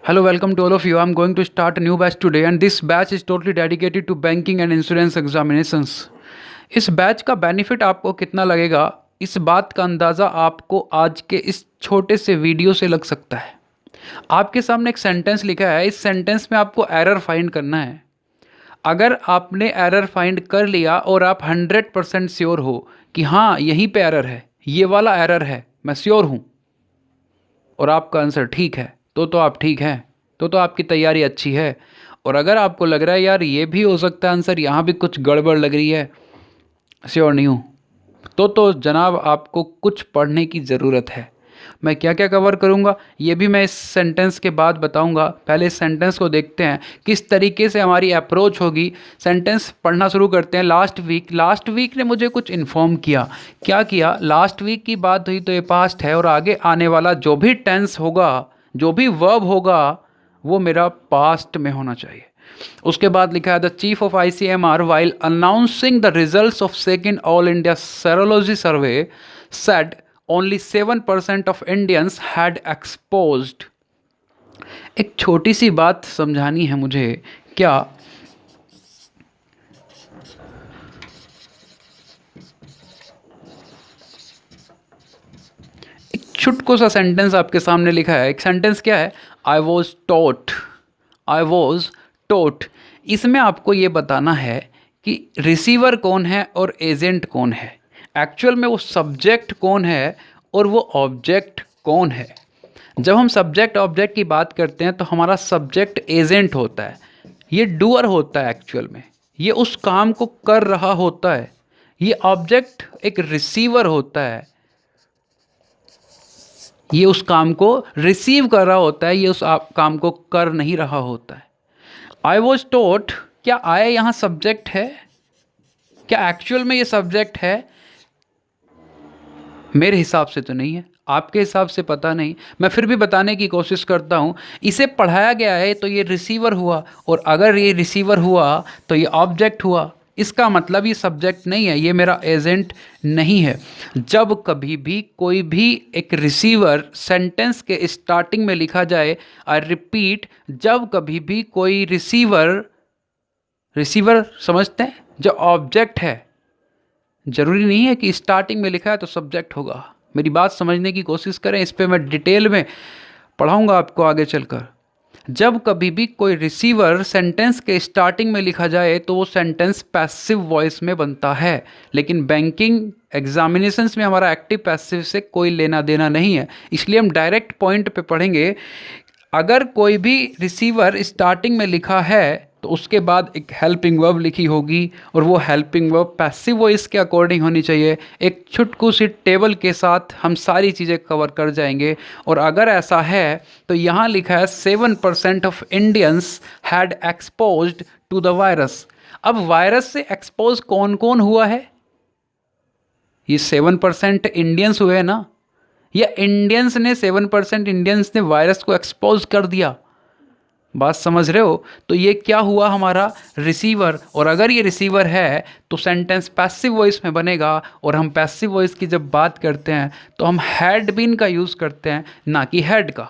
Hello, welcome to all of you. I'm going to start a new batch today, and this batch is totally dedicated to banking and insurance examinations. इस batch का benefit आपको कितना लगेगा, इस बात का अंदाज़ा आपको आज के इस छोटे से वीडियो से लग सकता है। आपके सामने एक सेंटेंस लिखा है, इस सेंटेंस में आपको एरर फाइंड करना है। अगर आपने एरर फाइंड कर लिया और आप 100% श्योर हो कि हाँ यहीं पे एरर है, ये वाला एरर है, मैं श्योर हूँ, और आपका आंसर ठीक है, तो आप ठीक हैं, तो आपकी तैयारी अच्छी है। और अगर आपको लग रहा है यार ये भी हो सकता है आंसर, यहाँ भी कुछ गड़बड़ लग रही है, श्योर नहीं हूँ, तो जनाब आपको कुछ पढ़ने की ज़रूरत है। मैं क्या क्या कवर करूँगा ये भी मैं इस सेंटेंस के बाद बताऊँगा। पहले इस सेंटेंस को देखते हैं किस तरीके से हमारी अप्रोच होगी। सेंटेंस पढ़ना शुरू करते हैं। लास्ट वीक ने मुझे कुछ इन्फॉर्म किया। क्या किया? लास्ट वीक की बात हुई तो ये पास्ट है, और आगे आने वाला जो भी टेंस होगा, जो भी वर्ब होगा, वो मेरा पास्ट में होना चाहिए। उसके बाद लिखा है the chief of ICMR while announcing the results of second all India serology survey said only 7% of Indians had exposed. एक छोटी सी बात समझानी है मुझे। क्या एक छुटको सा सेंटेंस आपके सामने लिखा है। एक सेंटेंस क्या है? आई वॉज टोट। इसमें आपको ये बताना है कि रिसीवर कौन है और एजेंट कौन है, एक्चुअल में वो सब्जेक्ट कौन है और वो ऑब्जेक्ट कौन है। जब हम सब्जेक्ट ऑब्जेक्ट की बात करते हैं तो हमारा सब्जेक्ट एजेंट होता है, ये डूअर होता है, एक्चुअल में ये उस काम को कर रहा होता है। ये ऑब्जेक्ट एक रिसीवर होता है, ये उस काम को रिसीव कर रहा होता है, ये उस काम को कर नहीं रहा होता है। आई वॉज टोट, क्या आई यहाँ सब्जेक्ट है? क्या एक्चुअल में ये सब्जेक्ट है? मेरे हिसाब से तो नहीं है, आपके हिसाब से पता नहीं, मैं फिर भी बताने की कोशिश करता हूँ। इसे पढ़ाया गया है तो ये रिसीवर हुआ, और अगर ये रिसीवर हुआ तो ये ऑब्जेक्ट हुआ। इसका मतलब ये सब्जेक्ट नहीं है, ये मेरा एजेंट नहीं है। जब कभी भी कोई भी एक रिसीवर सेंटेंस के स्टार्टिंग में लिखा जाए, आई रिपीट, जब कभी भी कोई रिसीवर समझते हैं, जो ऑब्जेक्ट है, ज़रूरी नहीं है कि स्टार्टिंग में लिखा है तो सब्जेक्ट होगा। मेरी बात समझने की कोशिश करें, इस पे मैं डिटेल में पढ़ाऊंगा आपको आगे चलकर। जब कभी भी कोई रिसीवर सेंटेंस के स्टार्टिंग में लिखा जाए तो वो सेंटेंस पैसिव वॉइस में बनता है, लेकिन बैंकिंग एग्जामिनेशंस में हमारा एक्टिव पैसिव से कोई लेना देना नहीं है, इसलिए हम डायरेक्ट पॉइंट पे पढ़ेंगे। अगर कोई भी रिसीवर स्टार्टिंग में लिखा है तो उसके बाद एक हेल्पिंग वर्ब लिखी होगी, और वो हेल्पिंग वर्ब पैसिव वॉइस के अकॉर्डिंग होनी चाहिए। एक छुटकू सी टेबल के साथ हम सारी चीज़ें कवर कर जाएंगे। और अगर ऐसा है तो यहाँ लिखा है 7% of Indians had exposed to the virus. अब वायरस से एक्सपोज कौन कौन हुआ है? ये 7% इंडियंस हुए ना, या इंडियंस ने 7% इंडियंस ने वायरस को एक्सपोज कर दिया? बात समझ रहे हो? तो ये क्या हुआ? हमारा रिसीवर। और अगर ये रिसीवर है तो सेंटेंस पैसिव वॉइस में बनेगा, और हम पैसिव वॉइस की जब बात करते हैं तो हम हैड बीन का यूज़ करते हैं, ना कि हैड का।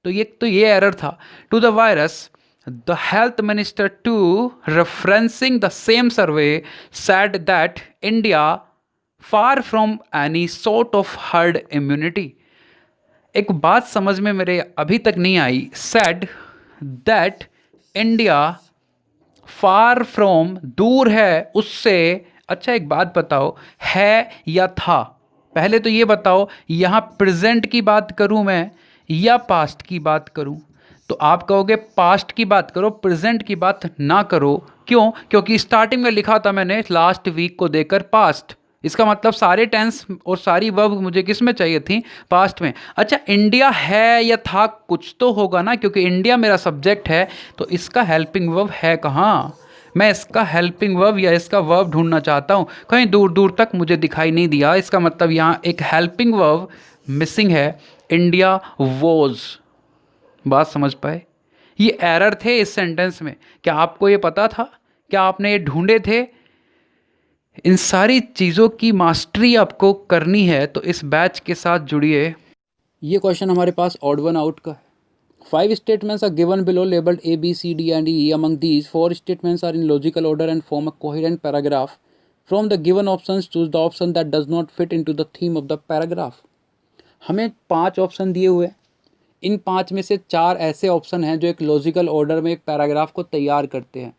तो ये एरर था। To the virus the health minister to referencing the same survey said that India far from any sort of herd immunity. एक बात समझ में मेरे अभी तक नहीं आई। Said that India far from, दूर है उससे। अच्छा एक बात बताओ, है या था? पहले तो ये बताओ, यहाँ प्रेजेंट की बात करूँ मैं या पास्ट की बात करूँ? तो आप कहोगे पास्ट की बात करो, प्रेजेंट की बात ना करो। क्यों? क्योंकि स्टार्टिंग में लिखा था मैंने लास्ट वीक को देकर पास्ट। इसका मतलब सारे टेंस और सारी वर्ब मुझे किस में चाहिए थी? पास्ट में। अच्छा इंडिया है या था, कुछ तो होगा ना, क्योंकि इंडिया मेरा सब्जेक्ट है, तो इसका हेल्पिंग वर्ब है कहाँ? मैं इसका हेल्पिंग वर्ब या इसका वर्ब ढूंढना चाहता हूँ, कहीं दूर दूर तक मुझे दिखाई नहीं दिया। इसका मतलब यहाँ एक हेल्पिंग वर्ब मिसिंग है, इंडिया वॉज। बात समझ पाए? ये एरर थे इस सेंटेंस में। क्या आपको ये पता था? क्या आपने ये ढूंढे थे? इन सारी चीज़ों की मास्टरी आपको करनी है तो इस बैच के साथ जुड़िए। ये क्वेश्चन हमारे पास ऑड वन आउट का है। 5 statements are given below labeled A, B, C, D and E. Among these, 4 statements are in logical order and form a coherent paragraph. From the given options, choose the option that does not fit into the theme of the paragraph. हमें 5 option दिए हुए, इन 5 में से 4 ऐसे option हैं जो एक logical order में एक पैराग्राफ को तैयार करते हैं।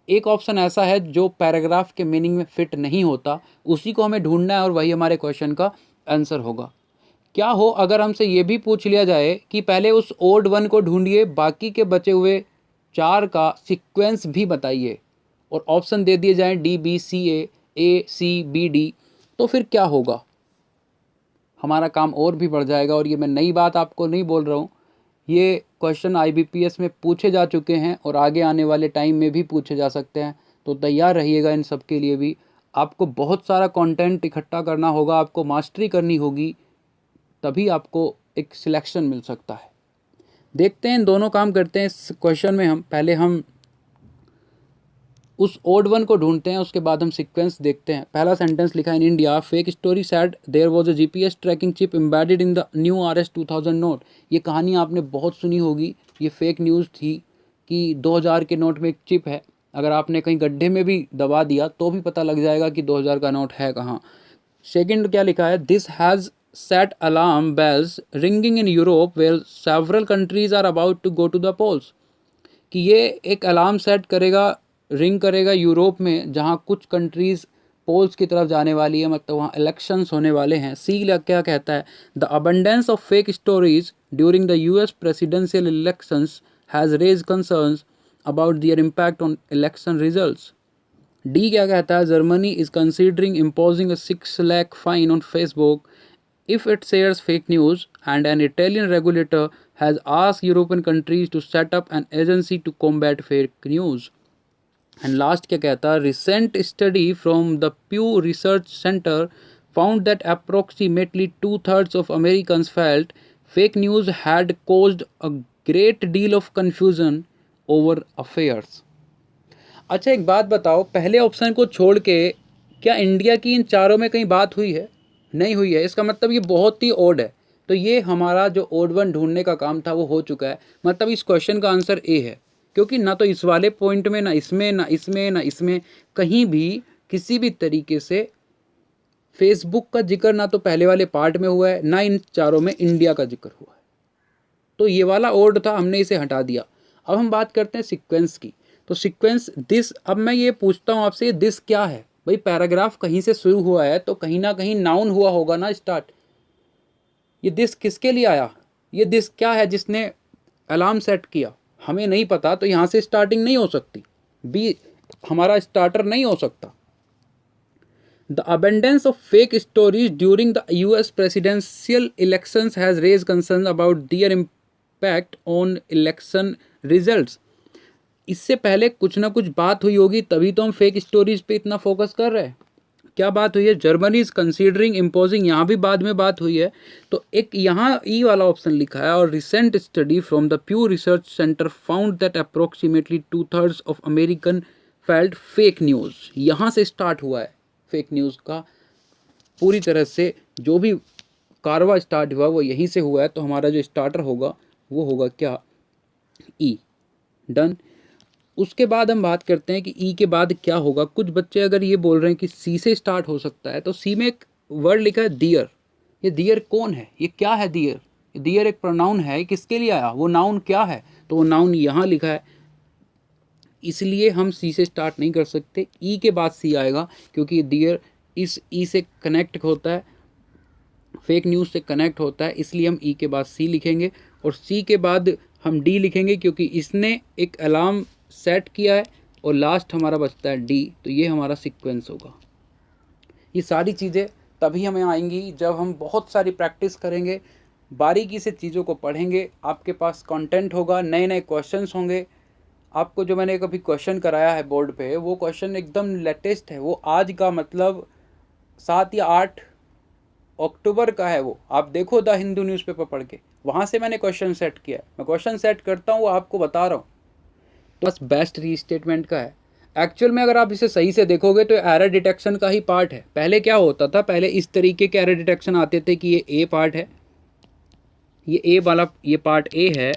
एक ऑप्शन ऐसा है जो पैराग्राफ के मीनिंग में फिट नहीं होता, उसी को हमें ढूंढना है और वही हमारे क्वेश्चन का आंसर होगा। क्या हो अगर हमसे ये भी पूछ लिया जाए कि पहले उस ओड वन को ढूंढिए, बाकी के बचे हुए 4 का सीक्वेंस भी बताइए, और ऑप्शन दे दिए जाएं डी, बी, सी, ए, सी, बी, डी, तो फिर क्या होगा? हमारा काम और भी बढ़ जाएगा। और ये मैं नई बात आपको नहीं बोल रहा हूँ, ये क्वेश्चन IBPS में पूछे जा चुके हैं और आगे आने वाले टाइम में भी पूछे जा सकते हैं, तो तैयार रहिएगा इन सब के लिए भी। आपको बहुत सारा कंटेंट इकट्ठा करना होगा, आपको मास्टरी करनी होगी, तभी आपको एक सिलेक्शन मिल सकता है। देखते हैं इन दोनों काम करते हैं। इस क्वेश्चन में हम पहले उस ओड वन को ढूंढते हैं, उसके बाद हम सीक्वेंस देखते हैं। पहला सेंटेंस लिखा है, in India fake story said there was a GPS tracking chip embedded in the new RS 2000 note. ये कहानी आपने बहुत सुनी होगी, ये फेक न्यूज़ थी कि 2000 के नोट में एक चिप है, अगर आपने कहीं गड्ढे में भी दबा दिया तो भी पता लग जाएगा कि 2000 का नोट है कहाँ। सेकेंड क्या लिखा है, this has set alarm bells ringing in Europe where several countries are about to go to the polls। कि ये एक अलार्म सेट करेगा, रिंग करेगा यूरोप में, जहाँ कुछ कंट्रीज़ पोल्स की तरफ जाने वाली है, मतलब वहाँ इलेक्शंस होने वाले हैं। सी क्या कहता है, the abundance of fake stories during the US presidential elections has raise concerns about their impact on election results. D क्या कहता है, Germany is considering imposing a 6 lakh fine on Facebook if it shares fake news, and an Italian regulator has asked European countries to set up an agency to combat fake news। And last क्या कहता है, recent study from the Pew Research Center found that approximately 2/3 of Americans felt fake news had caused a great deal of confusion over affairs। अच्छा एक बात बताओ, पहले option को छोड़ के क्या इंडिया की इन चारों में कहीं बात हुई है? नहीं हुई है। इसका मतलब ये बहुत ही ओड है। तो ये हमारा जो ओड वन ढूंढने का काम था वो हो चुका है। मतलब इस क्वेश्चन का आंसर ए है, क्योंकि ना तो इस वाले पॉइंट में, ना इसमें, ना इसमें, ना इसमें, कहीं भी किसी भी तरीके से फेसबुक का जिक्र ना तो पहले वाले पार्ट में हुआ है, ना इन चारों में इंडिया का जिक्र हुआ है। तो ये वाला ओड था, हमने इसे हटा दिया। अब हम बात करते हैं सीक्वेंस की। तो सीक्वेंस दिस, अब मैं ये पूछता हूँ आपसे, दिस क्या है? भाई पैराग्राफ कहीं से शुरू हुआ है तो कहीं ना कहीं नाउन हुआ होगा ना स्टार्ट। ये दिस किसके लिए आया? ये दिस क्या है जिसने अलार्म सेट किया? हमें नहीं पता, तो यहाँ से स्टार्टिंग नहीं हो सकती, बी हमारा स्टार्टर नहीं हो सकता। The abundance of fake stories during the US presidential elections has raise concern about their impact on election results. इससे पहले कुछ ना कुछ बात हुई होगी, तभी तो हम फेक स्टोरीज पे इतना फोकस कर रहे हैं। क्या बात हुई है? जर्मनी इज कंसीडरिंग इम्पोजिंग, यहाँ भी बाद में बात हुई है। तो एक यहाँ ई वाला ऑप्शन लिखा है, और recent study from the प्यू research centre found that approximately 2/3 of American felt fake news. यहाँ से स्टार्ट हुआ है फेक न्यूज़ का पूरी तरह से, जो भी कारवा स्टार्ट हुआ वो यहीं से हुआ है। तो हमारा जो स्टार्टर होगा वो होगा क्या? ई। डन। उसके बाद हम बात करते हैं कि ई के बाद क्या होगा। कुछ बच्चे अगर ये बोल रहे हैं कि सी से स्टार्ट हो सकता है, तो सी में एक वर्ड लिखा है दियर। ये दियर कौन है? ये क्या है दियर? दियर एक प्रोनाउन है, किसके लिए आया? वो नाउन क्या है? तो वो नाउन यहाँ लिखा है, इसलिए हम सी से स्टार्ट नहीं कर सकते। ई के बाद सी आएगा, क्योंकि दियर इस ई से कनेक्ट होता है, फेक न्यूज़ से कनेक्ट होता है, इसलिए हम ई के बाद सी लिखेंगे। और सी के बाद हम डी लिखेंगे, क्योंकि इसने एक अलार्म सेट किया है। और लास्ट हमारा बचता है डी, तो ये हमारा सीक्वेंस होगा। ये सारी चीज़ें तभी हमें आएंगी जब हम बहुत सारी प्रैक्टिस करेंगे, बारीकी से चीज़ों को पढ़ेंगे, आपके पास कंटेंट होगा, नए नए क्वेश्चंस होंगे। आपको जो मैंने कभी क्वेश्चन कराया है बोर्ड पे, वो क्वेश्चन एकदम लेटेस्ट है, वो आज का मतलब 7 या 8 अक्टूबर का है। वो आप देखो द हिंदू न्यूज़पेपर पढ़ के, वहाँ से मैंने क्वेश्चन सेट किया है। मैं क्वेश्चन सेट करता हूँ, वो आपको बता रहा हूँ। तो बस बेस्ट रीस्टेटमेंट का है। एक्चुअल में अगर आप इसे सही से देखोगे तो एरर डिटेक्शन का ही पार्ट है। पहले क्या होता था, पहले इस तरीके के एरर डिटेक्शन आते थे कि ये ए पार्ट है, ये ए वाला ये पार्ट ए है,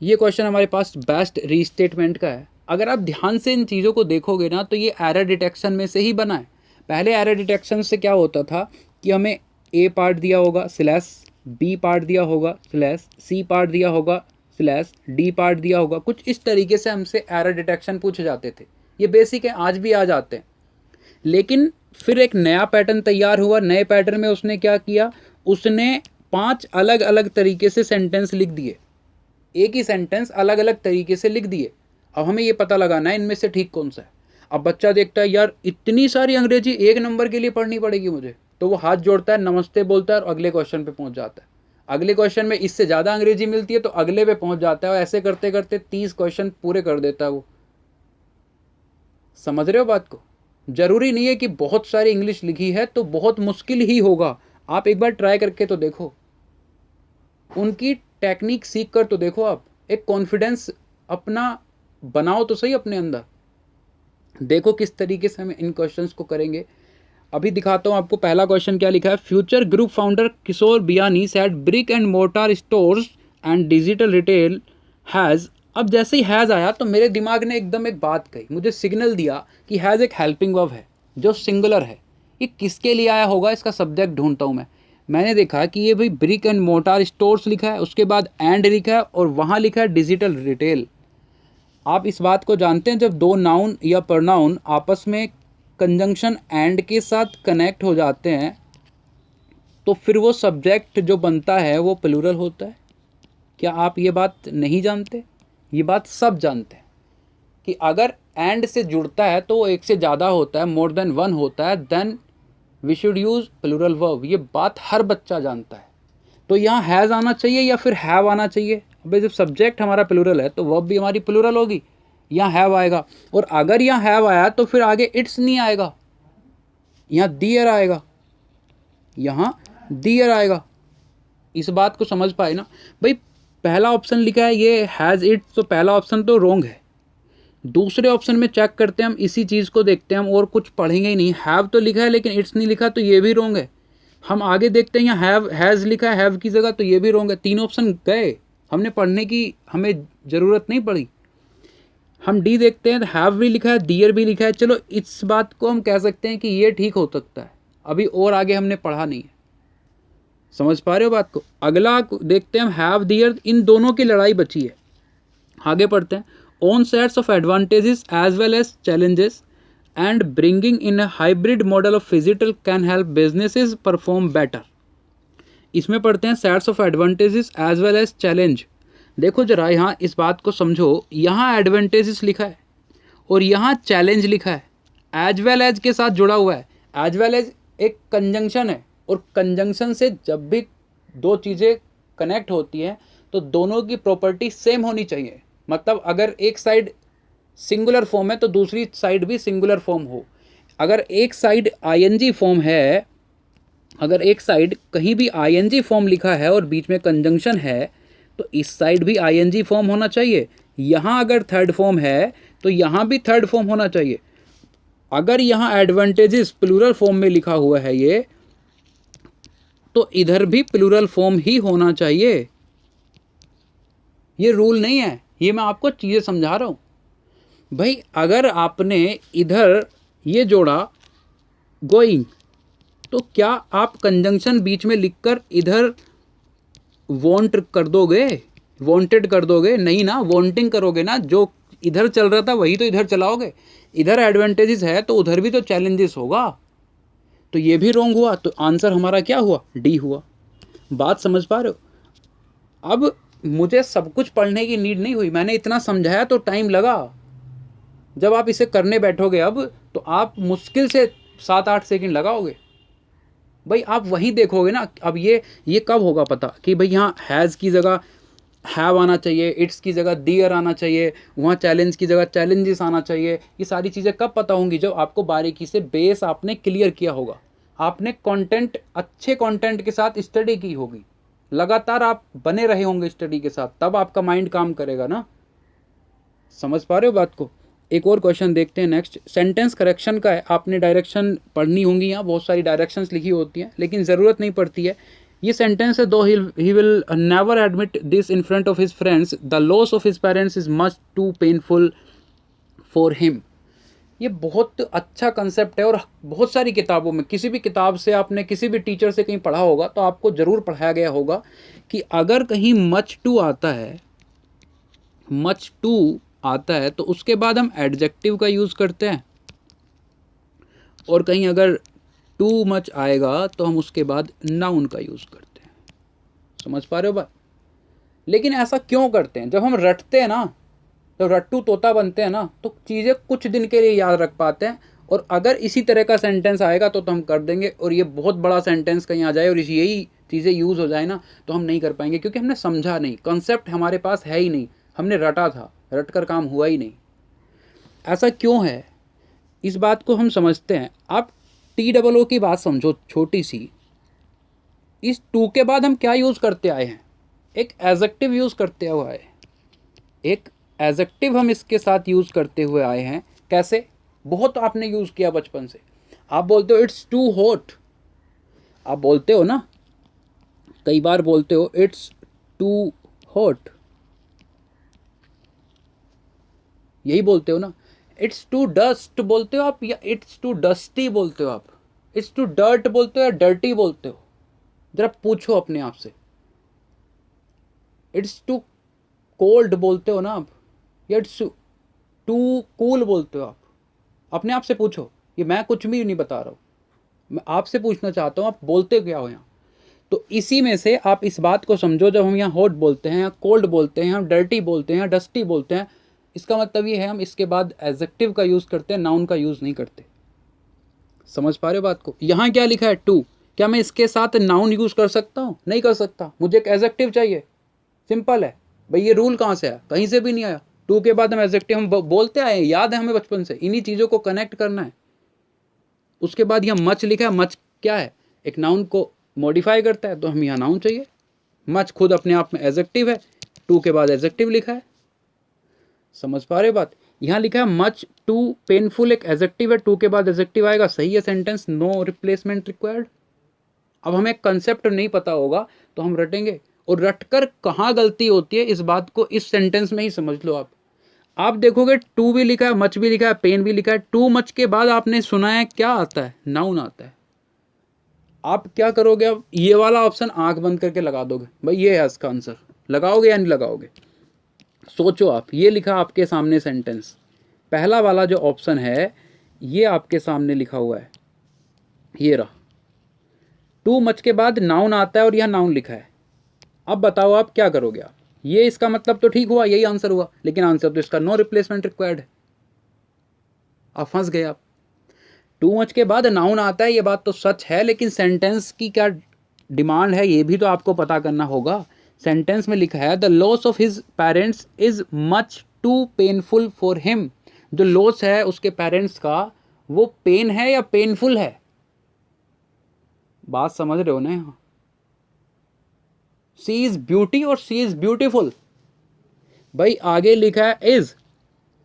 ये क्वेश्चन हमारे पास बेस्ट रीस्टेटमेंट का है। अगर आप ध्यान से इन चीज़ों को देखोगे ना तो ये एरर डिटेक्शन में से ही बना है। पहले एरर डिटेक्शन से क्या होता था कि हमें ए पार्ट दिया होगा स्लैश, बी पार्ट दिया होगा स्लैश, सी पार्ट दिया होगा स्लैश, डी पार्ट दिया होगा, कुछ इस तरीके से हमसे एरर डिटेक्शन पूछे जाते थे। ये बेसिक है, आज भी आ जाते हैं। लेकिन फिर एक नया पैटर्न तैयार हुआ। नए पैटर्न में उसने क्या किया, उसने 5 अलग अलग तरीके से सेंटेंस लिख दिए, एक ही सेंटेंस अलग अलग तरीके से लिख दिए। अब हमें ये पता लगाना है इनमें से ठीक कौन सा है। अब बच्चा देखता है यार इतनी सारी अंग्रेजी एक नंबर के लिए पढ़नी पड़ेगी मुझे, तो वो हाथ जोड़ता है, नमस्ते बोलता है और अगले क्वेश्चन पे पहुंच जाता है। अगले क्वेश्चन में इससे ज़्यादा अंग्रेजी मिलती है तो अगले पे पहुंच जाता है, और ऐसे करते करते 30 क्वेश्चन पूरे कर देता है वो। समझ रहे हो बात को? जरूरी नहीं है कि बहुत सारी इंग्लिश लिखी है तो बहुत मुश्किल ही होगा। आप एक बार ट्राई करके तो देखो, उनकी टेक्निक सीख कर तो देखो, आप एक कॉन्फिडेंस अपना बनाओ तो सही अपने अंदर। देखो किस तरीके से हम इन क्वेश्चंस को करेंगे। अभी दिखाता हूँ आपको। पहला क्वेश्चन क्या लिखा है, future group founder Kishore Biyani said brick and mortar stores and digital retail has. अब जैसे ही हैज़ आया तो मेरे दिमाग ने एकदम एक बात कही, मुझे सिग्नल दिया कि हैज़ एक हेल्पिंग वर्ब है जो सिंगुलर है। ये किसके लिए आया होगा, इसका सब्जेक्ट ढूंढता हूँ मैं। मैंने देखा कि ये भाई ब्रिक एंड मोर्टार स्टोर्स लिखा है, उसके बाद एंड लिखा है और वहाँ लिखा है डिजिटल रिटेल। आप इस बात को जानते हैं, जब दो नाउन या प्रनाउन आपस में कंजंक्शन एंड के साथ कनेक्ट हो जाते हैं तो फिर वो सब्जेक्ट जो बनता है वो प्लूरल होता है। क्या आप ये बात नहीं जानते? ये बात सब जानते हैं कि अगर एंड से जुड़ता है तो वो एक से ज़्यादा होता है, मोर देन वन होता है, then we should use plural verb. ये बात हर बच्चा जानता है। तो यहाँ हैज़ आना चाहिए या फिर हैव आना चाहिए? अबे जब सब्जेक्ट हमारा प्लूरल है तो वर्ब भी हमारी प्लूरल होगी, यहाँ हैव आएगा। और अगर यहाँ हैव आया तो फिर आगे इट्स नहीं आएगा, यहाँ दियर आएगा, यहाँ दियर आएगा। इस बात को समझ पाए ना भाई? पहला ऑप्शन लिखा है ये हैज़ इट, तो पहला ऑप्शन तो रॉन्ग है। दूसरे ऑप्शन में चेक करते हैं हम, इसी चीज़ को देखते हैं हम, और कुछ पढ़ेंगे ही नहीं। हैव तो लिखा है लेकिन इट्स नहीं लिखा, तो ये भी रॉन्ग है। हम आगे देखते हैं, यहाँ हैव हैज़ लिखा है हैव की जगह, तो ये भी रॉन्ग है। 3 ऑप्शन गए, हमने पढ़ने की हमें ज़रूरत नहीं पड़ी। हम डी देखते हैं, हैव भी लिखा है, दियर भी लिखा है। चलो इस बात को हम कह सकते हैं कि ये ठीक हो सकता है, अभी और आगे हमने पढ़ा नहीं है। समझ पा रहे हो बात को? अगला देखते हैं हम, हैव दियर, इन दोनों की लड़ाई बची है। आगे पढ़ते हैं, own sets of advantages as well as challenges and bringing in a hybrid model of physical can help businesses perform better. इसमें पढ़ते हैं sets of advantages as well as challenge. देखो जरा यहाँ इस बात को समझो, यहाँ एडवांटेजेस लिखा है और यहाँ चैलेंज लिखा है, एज वेल एज के साथ जुड़ा हुआ है। एज वेल एज एक कंजंक्शन है, और कंजंक्शन से जब भी दो चीज़ें कनेक्ट होती हैं तो दोनों की प्रॉपर्टी सेम होनी चाहिए। मतलब अगर एक साइड सिंगुलर फॉर्म है तो दूसरी साइड भी सिंगुलर फॉर्म हो। अगर एक साइड आईएनजी फॉर्म है, अगर एक साइड कहीं भी आईएनजी फॉर्म लिखा है और बीच में कंजंक्शन है तो इस साइड भी आईएनजी फॉर्म होना चाहिए। यहाँ अगर थर्ड फॉर्म है तो यहाँ भी थर्ड फॉर्म होना चाहिए। अगर यहाँ एडवांटेजेस प्लूरल फॉर्म में लिखा हुआ है ये, तो इधर भी प्लूरल फॉर्म ही होना चाहिए। ये रूल नहीं है, ये मैं आपको चीज़ें समझा रहा हूँ भाई। अगर आपने इधर ये जोड़ा गोइंग, तो क्या आप कंजंक्शन बीच में लिखकर इधर वॉन्ट कर दोगे, वॉन्टेड कर दोगे? नहीं ना, वॉन्टिंग करोगे ना। जो इधर चल रहा था वही तो इधर चलाओगे। इधर एडवांटेजेस है तो उधर भी तो चैलेंजेस होगा। तो ये भी रॉन्ग हुआ, तो आंसर हमारा क्या हुआ? डी हुआ। बात समझ पा रहे हो? अब मुझे सब कुछ पढ़ने की नीड नहीं हुई, मैंने इतना समझाया तो टाइम लगा। जब आप इसे करने बैठोगे अब तो आप मुश्किल से 7-8 सेकंड लगाओगे भाई। आप वहीं देखोगे ना। अब ये कब होगा पता कि भाई यहाँ हैज़ की जगह हैव आना चाहिए, इट्स की जगह दियर आना चाहिए, वहाँ चैलेंज की जगह चैलेंजेस आना चाहिए। ये सारी चीज़ें कब पता होंगी? जब आपको बारीकी से बेस आपने क्लियर किया होगा, आपने कंटेंट, अच्छे कंटेंट के साथ स्टडी की होगी, लगातार आप बने रहे होंगे स्टडी के साथ, तब आपका माइंड काम करेगा ना। समझ पा रहे हो बात को? एक और क्वेश्चन देखते हैं नेक्स्ट। सेंटेंस करेक्शन का है, आपने डायरेक्शन पढ़नी होंगी। यहाँ बहुत सारी डायरेक्शंस लिखी होती हैं लेकिन ज़रूरत नहीं पड़ती है। ये सेंटेंस है, though he will never admit this in front of his friends, the loss of his parents is much too painful for him. ये बहुत अच्छा कंसेप्ट है और बहुत सारी किताबों में, किसी भी किताब से आपने किसी भी टीचर से कहीं पढ़ा होगा तो आपको ज़रूर पढ़ाया गया होगा कि अगर कहीं मच टू आता है, मच टू आता है तो उसके बाद हम एडजेक्टिव का यूज़ करते हैं, और कहीं अगर टू मच आएगा तो हम उसके बाद नाउन का यूज़ करते हैं। समझ पा रहे हो बात? लेकिन ऐसा क्यों करते हैं? जब हम रटते हैं ना, जब रट्टू तोता बनते हैं ना, तो चीज़ें कुछ दिन के लिए याद रख पाते हैं, और अगर इसी तरह का सेंटेंस आएगा तो हम कर देंगे, और ये बहुत बड़ा सेंटेंस कहीं आ जाए और यही चीज़ें यूज़ हो जाए ना तो हम नहीं कर पाएंगे, क्योंकि हमने समझा नहीं, कॉन्सेप्ट हमारे पास है ही नहीं, हमने रटा था, रट कर काम हुआ ही नहीं। ऐसा क्यों है, इस बात को हम समझते हैं। आप TOO की बात समझो, छोटी सी। इस टू के बाद हम क्या यूज़ करते आए हैं? एक एडजेक्टिव यूज़ करते हुए आए, एक एडजेक्टिव हम इसके साथ यूज़ करते हुए आए हैं। कैसे? बहुत आपने यूज़ किया बचपन से। आप बोलते हो इट्स टू हॉट, आप बोलते हो ना, कई बार बोलते हो इट्स टू हॉट, यही बोलते हो ना। इट्स टू डस्ट बोलते हो आप, या इट्स टू डस्टी बोलते हो आप? इट्स टू डर्ट बोलते हो या डर्टी बोलते हो? जरा पूछो अपने आप से। इट्स टू कोल्ड बोलते हो ना आप, या इट्स टू कूल बोलते हो आप? अपने आप से पूछो। ये मैं कुछ भी नहीं बता रहा हूँ, मैं आपसे पूछना चाहता हूँ आप बोलते क्या हो यहाँ। तो इसी में से आप इस बात को समझो, जब हम यहाँ हॉट बोलते हैं या कोल्ड बोलते हैं, हम डर्टी बोलते हैं या डस्टी बोलते हैं, इसका मतलब ये है हम इसके बाद एडजेक्टिव का यूज़ करते हैं, नाउन का यूज़ नहीं करते। समझ पा रहे हो बात को? यहाँ क्या लिखा है? टू। क्या मैं इसके साथ नाउन यूज़ कर सकता हूँ? नहीं कर सकता, मुझे एक एडजेक्टिव चाहिए। सिंपल है भाई, ये रूल कहाँ से आया? कहीं से भी नहीं आया। टू के बाद हम एडजेक्टिव हम बोलते आए, याद है हमें बचपन से, इन्हीं चीज़ों को कनेक्ट करना है। उसके बाद यहाँ मच लिखा है, मच क्या है? एक नाउन को मॉडिफाई करता है, तो हम यहाँ नाउन चाहिए। मच खुद अपने आप में एडजेक्टिव है, टू के बाद एडजेक्टिव लिखा है। समझ पा रहे बात? यहाँ लिखा है मच टू पेनफुल, एक एडजेक्टिव है, टू के बाद एडजेक्टिव आएगा, सही है सेंटेंस, नो रिप्लेसमेंट रिक्वायर्ड। अब हमें कंसेप्ट नहीं पता होगा तो हम रटेंगे, और रटकर कहाँ गलती होती है इस बात को इस सेंटेंस में ही समझ लो आप देखोगे टू भी लिखा है, मच भी लिखा है, पेन भी लिखा है। टू मच के बाद आपने सुना है क्या आता है? नाउन आता है। आप क्या करोगे? अब ये वाला ऑप्शन आंख बंद करके लगा दोगे, भाई ये है इसका आंसर। लगाओगे या नहीं लगाओगे? सोचो आप, ये लिखा आपके सामने सेंटेंस, पहला वाला जो ऑप्शन है ये आपके सामने लिखा हुआ है, ये रहा। टू मच के बाद नाउन आता है और यह नाउन लिखा है। अब बताओ आप क्या करोगे? आप ये इसका मतलब तो ठीक हुआ, यही आंसर हुआ, लेकिन आंसर तो इसका नो रिप्लेसमेंट रिक्वायर्ड है। आप फंस गए। आप टू मच के बाद नाउन आता है, ये बात तो सच है, लेकिन सेंटेंस की क्या डिमांड है ये भी तो आपको पता करना होगा। सेंटेंस में लिखा है the loss of his parents is much too painful for him. जो लॉस है उसके पेरेंट्स का, वो पेन है या पेनफुल है? बात समझ रहे हो ना? यहाँ सी इज ब्यूटी और सी इज ब्यूटीफुल। भाई आगे लिखा है इज,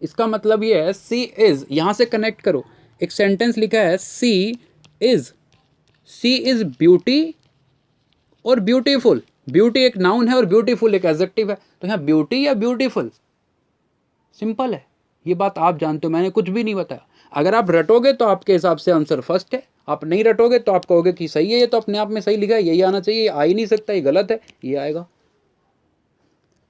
इसका मतलब ये है सी इज, यहां से कनेक्ट करो। एक सेंटेंस लिखा है सी इज ब्यूटी और ब्यूटीफुल। ब्यूटी एक नाउन है और ब्यूटीफुल एक एडजेक्टिव है, तो यहाँ ब्यूटी या ब्यूटीफुल? सिंपल है, ये बात आप जानते हो, मैंने कुछ भी नहीं बताया। अगर आप रटोगे तो आपके हिसाब से आंसर फर्स्ट है, आप नहीं रटोगे तो आप कहोगे कि सही है, ये तो अपने आप में सही लिखा है, यही आना चाहिए, ये आ ही नहीं सकता, ये गलत है, ये आएगा।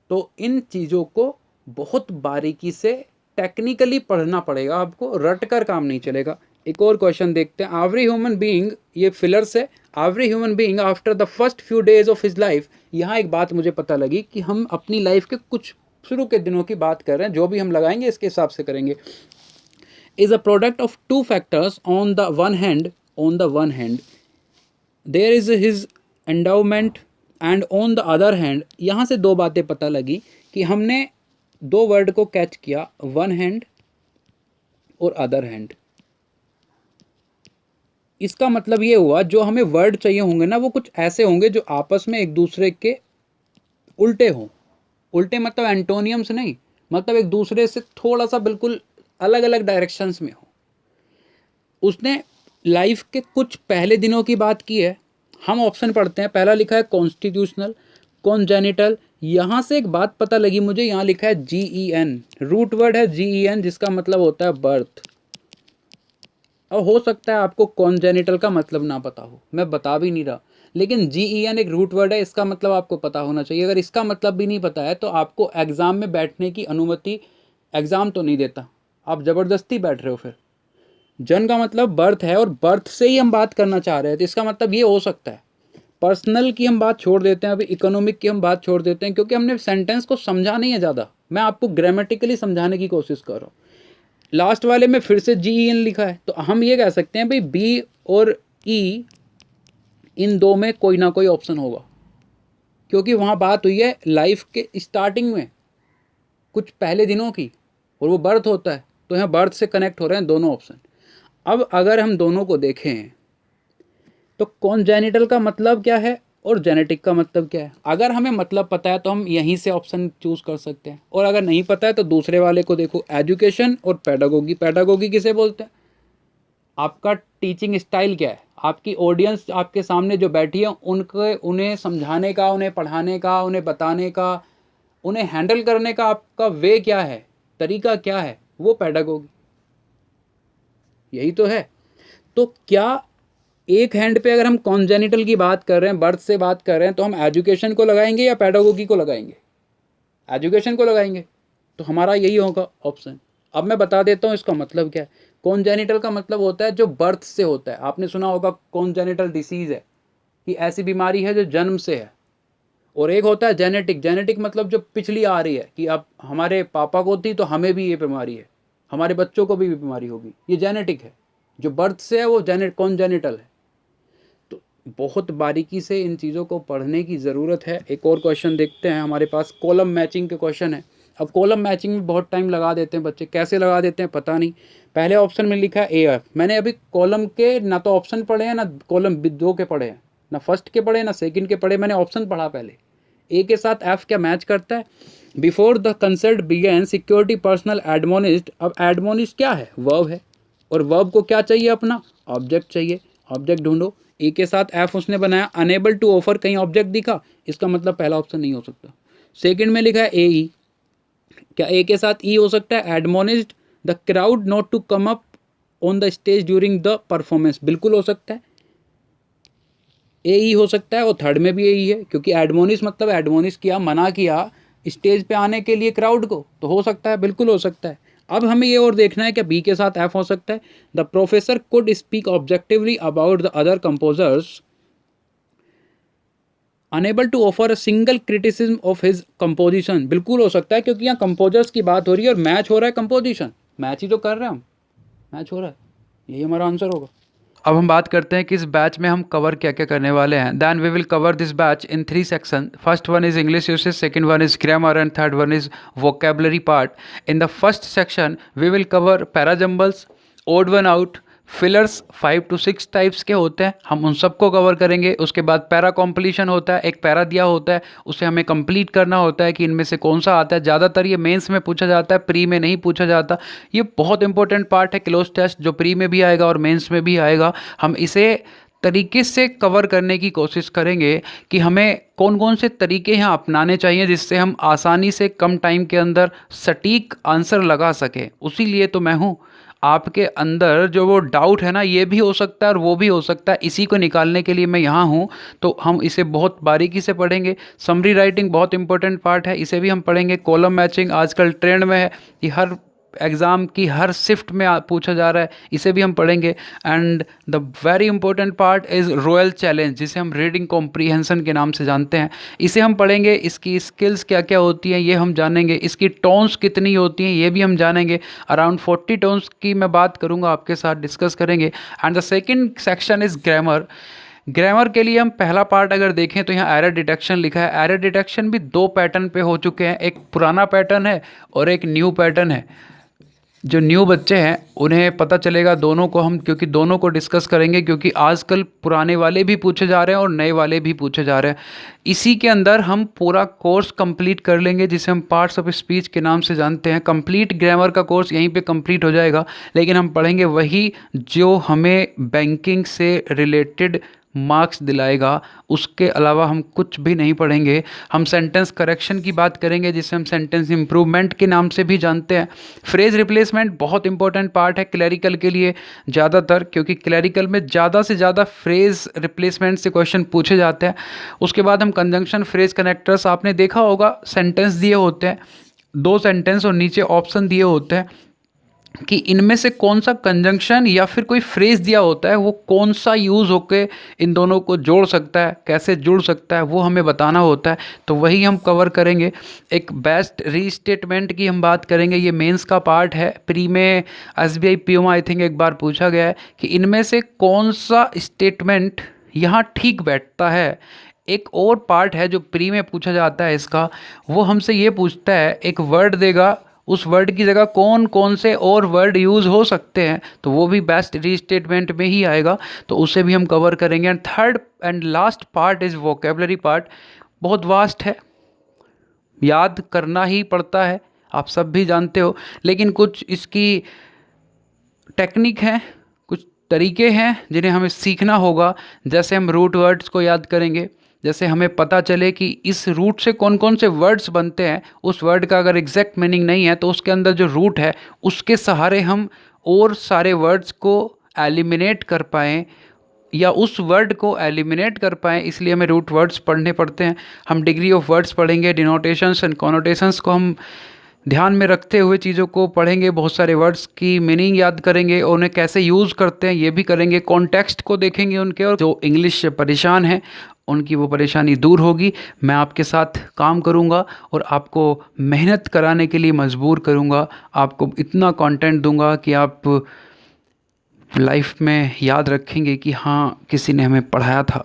तो इन चीज़ों को बहुत बारीकी से टेक्निकली पढ़ना पड़ेगा आपको, रट कर काम नहीं चलेगा। एक और क्वेश्चन देखते हैं। एवरी ह्यूमन बीइंग, ये फिलर से, every human being after the first few days of his life. यहाँ एक बात मुझे पता लगी कि हम अपनी लाइफ के कुछ शुरू के दिनों की बात कर रहे हैं, जो भी हम लगाएंगे इसके हिसाब से करेंगे। Is a product of two factors. On the one hand there is his endowment and on the other hand. यहाँ से दो बातें पता लगी कि हमने दो वर्ड को कैच किया, वन हैंड और अदर हैंड। इसका मतलब ये हुआ जो हमें वर्ड चाहिए होंगे ना, वो कुछ ऐसे होंगे जो आपस में एक दूसरे के उल्टे हों। उल्टे मतलब एंटोनियम्स नहीं, मतलब एक दूसरे से थोड़ा सा बिल्कुल अलग अलग डायरेक्शंस में हो। उसने लाइफ के कुछ पहले दिनों की बात की है, हम ऑप्शन पढ़ते हैं, पहला लिखा है कॉन्स्टिट्यूशनल, कॉन्जेनिटल। यहाँ से एक बात पता लगी मुझे, यहाँ लिखा है GEN, रूट वर्ड है GEN जिसका मतलब होता है बर्थ। अब हो सकता है आपको कॉन्जेनिटल का मतलब ना पता हो, मैं बता भी नहीं रहा, लेकिन GEN एक रूट वर्ड है, इसका मतलब आपको पता होना चाहिए। अगर इसका मतलब भी नहीं पता है तो आपको एग्ज़ाम में बैठने की अनुमति एग्ज़ाम तो नहीं देता, आप ज़बरदस्ती बैठ रहे हो। फिर जन का मतलब बर्थ है और बर्थ से ही हम बात करना चाह रहे हैं, तो इसका मतलब ये हो सकता है। पर्सनल की हम बात छोड़ देते हैं, अभी इकोनॉमिक की हम बात छोड़ देते हैं, क्योंकि हमने सेंटेंस को समझा नहीं है ज़्यादा, मैं आपको ग्रामेटिकली समझाने की कोशिश कर रहा हूँ। लास्ट वाले में फिर से GEN लिखा है, तो हम ये कह सकते हैं भाई B और E इन दो में कोई ना कोई ऑप्शन होगा, क्योंकि वहाँ बात हुई है लाइफ के स्टार्टिंग में कुछ पहले दिनों की, और वो बर्थ होता है, तो यहाँ बर्थ से कनेक्ट हो रहे हैं दोनों ऑप्शन। अब अगर हम दोनों को देखें तो कॉन्जेनिटल का मतलब क्या है और जेनेटिक का मतलब क्या है। अगर हमें मतलब पता है तो हम यहीं से ऑप्शन चूज़ कर सकते हैं, और अगर नहीं पता है तो दूसरे वाले को देखो, एजुकेशन और पेडागोगी। पेडागोगी किसे बोलते हैं? आपका टीचिंग स्टाइल क्या है, आपकी ऑडियंस आपके सामने जो बैठी है उन्हें समझाने का, उन्हें पढ़ाने का, उन्हें बताने का, उन्हें हैंडल करने का आपका वे क्या है, तरीका क्या है, वो पेडागोगी, यही तो है। तो क्या एक हैंड पे अगर हम कॉन्जेनिटल की बात कर रहे हैं, बर्थ से बात कर रहे हैं, तो हम एजुकेशन को लगाएंगे या पेडागोगी को लगाएंगे? एजुकेशन को लगाएंगे, तो हमारा यही होगा ऑप्शन। अब मैं बता देता हूँ इसका मतलब क्या है। कॉन्जेनिटल का मतलब होता है जो बर्थ से होता है, आपने सुना होगा कॉन्जेनिटल डिसीज़ है कि ऐसी बीमारी है जो जन्म से है। और एक होता है जेनेटिक, जेनेटिक मतलब जो पिछली आ रही है कि अब हमारे पापा को थी तो हमें भी ये बीमारी है, हमारे बच्चों को भी बीमारी होगी, ये जेनेटिक है। जो बर्थ से है वो कॉन्जेनिटल है। तो बहुत बारीकी से इन चीज़ों को पढ़ने की ज़रूरत है। एक और क्वेश्चन देखते हैं, हमारे पास कॉलम मैचिंग के क्वेश्चन है। अब कॉलम मैचिंग में बहुत टाइम लगा देते हैं बच्चे, कैसे लगा देते हैं पता नहीं। पहले ऑप्शन में लिखा है AF, मैंने अभी कॉलम के ना तो ऑप्शन पढ़े हैं ना कॉलम दो के पढ़े हैं, ना फर्स्ट के पढ़े ना सेकंड के पढ़े, मैंने ऑप्शन पढ़ा पहले। A के साथ F क्या मैच करता है? Before the concert begin security personnel admonished. अब एडमोनिस्ट क्या है? वर्ब है, और वर्ब को क्या चाहिए अपना? ऑब्जेक्ट चाहिए, ऑब्जेक्ट ढूंढो। ए के साथ F उसने बनाया, अनेबल टू ऑफर, कहीं ऑब्जेक्ट दिखा, इसका मतलब पहला ऑप्शन नहीं हो सकता। सेकंड में लिखा है AE, क्या ए के साथ E हो सकता है? Admonished the crowd not to come up on the stage during the performance, बिल्कुल हो सकता है, AE हो सकता है। और थर्ड में भी AE है, क्योंकि एडमोनिस मतलब एडमोनिस किया, मना किया स्टेज पे आने के लिए क्राउड को, तो हो सकता है, बिल्कुल हो सकता है। अब हमें ये और देखना है कि B के साथ F हो सकता है। The professor could speak objectively about the other composers unable to offer a single criticism of his composition, बिल्कुल हो सकता है, क्योंकि यहाँ कंपोजर्स की बात हो रही है और मैच हो रहा है कंपोजिशन, मैच ही तो कर रहे हैं हम, मैच हो रहा है, यही हमारा आंसर होगा। अब हम बात करते हैं कि इस बैच में हम कवर क्या क्या करने वाले हैं। Then we will cover this batch in 3 section. First one is English usage, second one is grammar and third one is vocabulary part. In the first section we will cover parajumbles, odd one out, fillers 5 to 6 types के होते हैं, हम उन सबको cover करेंगे। उसके बाद para completion होता है, एक पैरा दिया होता है, उसे हमें कंप्लीट करना होता है कि इनमें से कौन सा आता है। ज़्यादातर ये मेंस में पूछा जाता है, प्री में नहीं पूछा जाता। ये बहुत इंपॉर्टेंट पार्ट है, क्लोज टेस्ट जो प्री में भी आएगा और मेंस में भी आएगा। हम इसे तरीके से कवर करने की कोशिश करेंगे कि हमें कौन कौन से तरीके यहाँ अपनाने चाहिए जिससे हम आसानी से कम टाइम के अंदर सटीक आंसर लगा सकें। उसी लिए तो मैं हूँ। आपके अंदर जो वो डाउट है ना, ये भी हो सकता है और वो भी हो सकता है, इसी को निकालने के लिए मैं यहाँ हूँ। तो हम इसे बहुत बारीकी से पढ़ेंगे। समरी राइटिंग बहुत इंपॉर्टेंट पार्ट है, इसे भी हम पढ़ेंगे। कॉलम मैचिंग आजकल ट्रेंड में है, कि हर एग्ज़ाम की हर शिफ्ट में पूछा जा रहा है, इसे भी हम पढ़ेंगे। And the very important part is royal challenge, जिसे हम रीडिंग कॉम्प्रीहेंशन के नाम से जानते हैं, इसे हम पढ़ेंगे। इसकी स्किल्स क्या क्या होती हैं ये हम जानेंगे, इसकी टोन्स कितनी होती हैं ये भी हम जानेंगे। अराउंड 40 टोन्स की मैं बात करूंगा, आपके साथ डिस्कस करेंगे। And the second section is grammar. Grammar के लिए हम पहला पार्ट अगर देखें तो यहाँ एरर डिटेक्शन लिखा है। एरर डिटेक्शन भी 2 पैटर्न पे हो चुके हैं, एक पुराना पैटर्न है और एक न्यू पैटर्न है। जो न्यू बच्चे हैं उन्हें पता चलेगा, दोनों को हम क्योंकि दोनों को डिस्कस करेंगे, क्योंकि आजकल पुराने वाले भी पूछे जा रहे हैं और नए वाले भी पूछे जा रहे हैं। इसी के अंदर हम पूरा कोर्स कंप्लीट कर लेंगे, जिसे हम पार्ट्स ऑफ स्पीच के नाम से जानते हैं। कंप्लीट ग्रामर का कोर्स यहीं पे कंप्लीट हो जाएगा, लेकिन हम पढ़ेंगे वही जो हमें बैंकिंग से रिलेटेड मार्क्स दिलाएगा, उसके अलावा हम कुछ भी नहीं पढ़ेंगे। हम सेंटेंस करेक्शन की बात करेंगे, जिसे हम सेंटेंस इम्प्रूवमेंट के नाम से भी जानते हैं। फ्रेज रिप्लेसमेंट बहुत इंपॉर्टेंट पार्ट है क्लैरिकल के लिए ज़्यादातर, क्योंकि क्लैरिकल में ज़्यादा से ज़्यादा फ्रेज रिप्लेसमेंट से क्वेश्चन पूछे जाते हैं। उसके बाद हम कंजंक्शन फ्रेज कनेक्टर्स, आपने देखा होगा सेंटेंस दिए होते हैं, 2 सेंटेंस और नीचे ऑप्शन दिए होते हैं कि इनमें से कौन सा कंजंक्शन या फिर कोई फ्रेज दिया होता है, वो कौन सा यूज़ होके इन दोनों को जोड़ सकता है, कैसे जुड़ सकता है, वो हमें बताना होता है। तो वही हम कवर करेंगे। एक बेस्ट रीस्टेटमेंट की हम बात करेंगे, ये मेंस का पार्ट है। प्री में एसबीआई पीओ आई थिंक एक बार पूछा गया है कि इनमें से कौन सा स्टेटमेंट यहाँ ठीक बैठता है। एक और पार्ट है जो प्री में पूछा जाता है इसका, वो हमसे ये पूछता है, एक वर्ड देगा, उस वर्ड की जगह कौन कौन से और वर्ड यूज़ हो सकते हैं, तो वो भी बेस्ट रीस्टेटमेंट में ही आएगा, तो उसे भी हम कवर करेंगे। And third and last part is vocabulary part. बहुत वास्ट है, याद करना ही पड़ता है, आप सब भी जानते हो, लेकिन कुछ इसकी टेक्निक हैं, कुछ तरीके हैं जिन्हें हमें सीखना होगा। जैसे हम रूट वर्ड्स को याद करेंगे, जैसे हमें पता चले कि इस रूट से कौन कौन से वर्ड्स बनते हैं, उस वर्ड का अगर एग्जैक्ट मीनिंग नहीं है तो उसके अंदर जो रूट है उसके सहारे हम और सारे वर्ड्स को एलिमिनेट कर पाएँ या उस वर्ड को एलिमिनेट कर पाएँ, इसलिए हमें रूट वर्ड्स पढ़ने पड़ते हैं। हम डिग्री ऑफ वर्ड्स पढ़ेंगे, डिनोटेशंस एंड कॉनोटेशंस को हम ध्यान में रखते हुए चीज़ों को पढ़ेंगे, बहुत सारे वर्ड्स की मीनिंग याद करेंगे और उन्हें कैसे यूज़ करते हैं ये भी करेंगे। कॉन्टेक्स्ट को देखेंगे उनके, और जो इंग्लिश से परेशान हैं उनकी वो परेशानी दूर होगी। मैं आपके साथ काम करूंगा और आपको मेहनत कराने के लिए मजबूर करूंगा। आपको इतना कंटेंट दूंगा कि आप लाइफ में याद रखेंगे कि हाँ, किसी ने हमें पढ़ाया था।